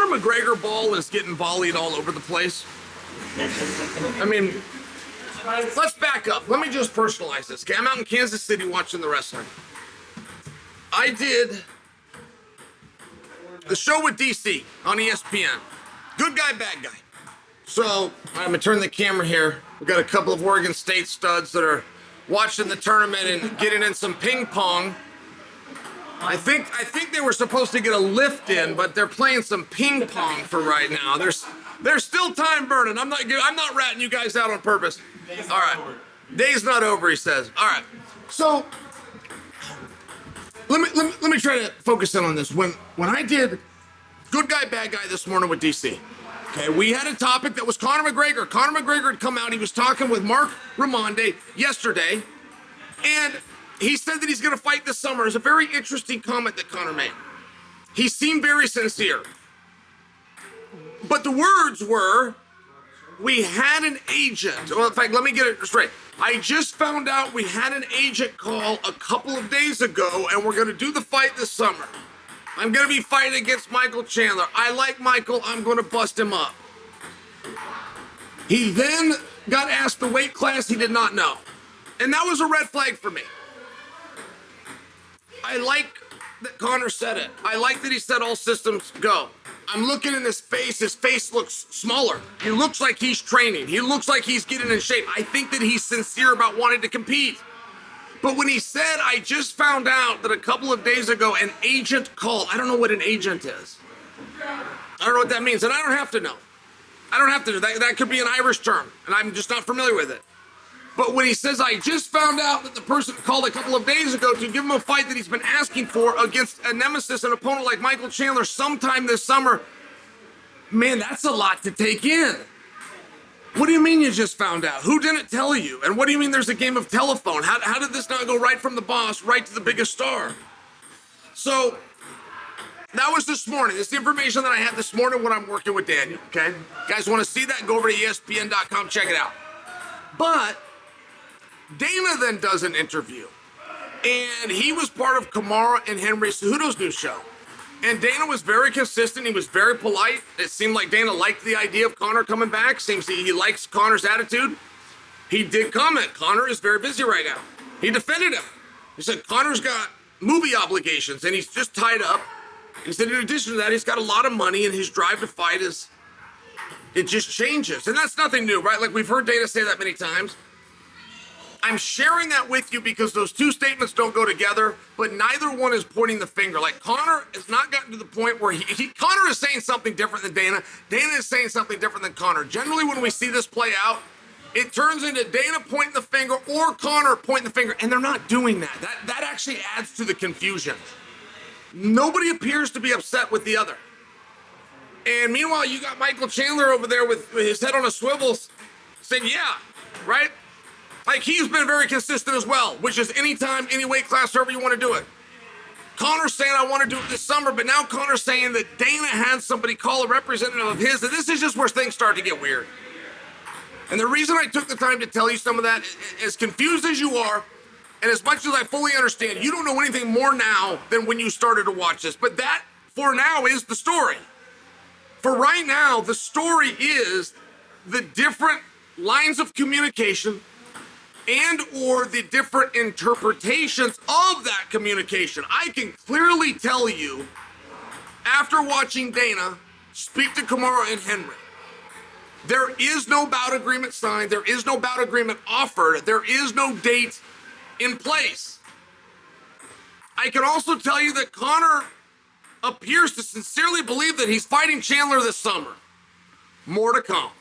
Conor McGregor ball is getting volleyed all over the place. I mean, let's back up. Let me just personalize this. Okay, I'm out in Kansas City watching the wrestling. I did the show with DC on ESPN. Good guy, bad guy. So I'm gonna turn the camera here. We've got a couple of Oregon State studs that are watching the tournament and getting in some ping pong. I think they were supposed to get a lift in, but they're playing some ping pong for right now. There's still time burning. I'm not ratting you guys out on purpose. All right, day's not over, he says. All right, so let me try to focus in on this. When I did good guy bad guy this morning with DC, okay, we had a topic that was Conor McGregor. Conor McGregor had come out. He was talking with Mark Ramonde yesterday, and he said that he's going to fight this summer. It's a very interesting comment that Conor made. He seemed very sincere. But the words were, we had an agent. Well, in fact, let me get it straight. I just found out we had an agent call a couple of days ago, and we're going to do the fight this summer. I'm going to be fighting against Michael Chandler. I like Michael. I'm going to bust him up. He then got asked the weight class he did not know. And that was a red flag for me. I like that Conor said it. I like that he said all systems go. I'm looking in his face. His face looks smaller. He looks like he's training. He looks like he's getting in shape. I think that he's sincere about wanting to compete. But when he said, I just found out that a couple of days ago an agent called, I don't know what an agent is. I don't know what that means, and I don't have to know. I don't have to know. That could be an Irish term, and I'm just not familiar with it. But when he says, I just found out that the person called a couple of days ago to give him a fight that he's been asking for against a nemesis, an opponent like Michael Chandler sometime this summer, man, that's a lot to take in. What do you mean you just found out? Who didn't tell you? And what do you mean there's a game of telephone? How did this not go right from the boss right to the biggest star? So that was this morning. It's the information that I had this morning when I'm working with Daniel, okay? You guys want to see that? Go over to ESPN.com, check it out. But Dana then does an interview, and he was part of Kamaru and Henry Cejudo's new show. And Dana was very consistent. He was very polite. It seemed like Dana liked the idea of Conor coming back. Seems he likes Conor's attitude. He did comment, Conor is very busy right now. He defended him. He said Conor's got movie obligations, and he's just tied up. He said in addition to that, he's got a lot of money, and his drive to fight it just changes. And that's nothing new, right? Like we've heard Dana say that many times. I'm sharing that with you because those two statements don't go together, but neither one is pointing the finger. Like Conor has not gotten to the point where Conor is saying something different than Dana. Dana is saying something different than Conor. Generally, when we see this play out, it turns into Dana pointing the finger or Conor pointing the finger, and they're not doing that. That actually adds to the confusion. Nobody appears to be upset with the other. And meanwhile, you got Michael Chandler over there with his head on a swivel saying, yeah, right? Like he's been very consistent as well, which is anytime, any weight class, however you want to do it. Conor's saying, I want to do it this summer, but now Conor's saying that Dana had somebody call a representative of his, and this is just where things start to get weird. And the reason I took the time to tell you some of that, as confused as you are, and as much as I fully understand, you don't know anything more now than when you started to watch this. But that, for now, is the story. For right now, the story is the different lines of communication and or the different interpretations of that communication. I can clearly tell you, after watching Dana speak to Kamaru and Henry, there is no bout agreement signed, there is no bout agreement offered, there is no date in place. I can also tell you that Conor appears to sincerely believe that he's fighting Chandler this summer. More to come.